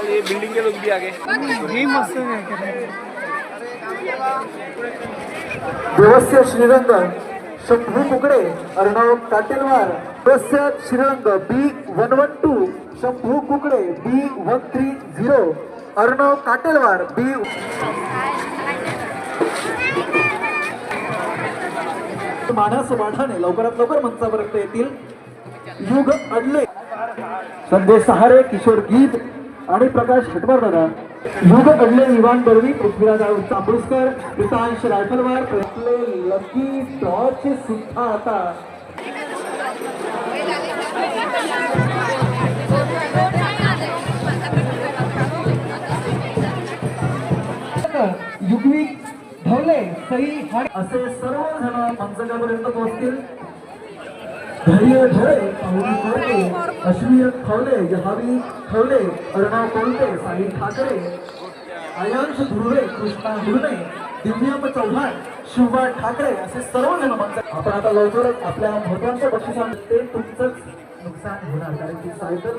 ये बिल्डिंग के लोग भी आ गए। देवस्य श्रीरंग शंभू कुकडे अर्णव काटेलवार देवस्य श्रीरंग B112 शंभू कुकडे B130 अर्णव काटेलवार मानस वाढाने लवकरात लवकर मंचापर्यंत येतील। युग अडले संदेश सहारे किशोर गीत आणि प्रकाश हटवार दादा। युग अडले इवान बर्वी पृथ्वीराज चांबुसकर प्रितांश रायफलवार प्रयत्न लकी टॉर्च सुद्धा आता युगवी ढवले सई असे सर्वजण मंचकापर्यंत पोहोचतील। धैर्य धरे पाहुणी कोरटे अश्विन खवले जहावी खवले अर्णव कोलटे साई ठाकरे आयांश धुर्वे कृष्णा धुर्वे दिव्यांब चव्हाण शिवबा ठाकरे असे सर्वजण मंच। आपण आता लवकरच आपल्या महत्वाच्या बक्षिसांमध्ये तुमचंच नुकसान होणार कारण की सायकल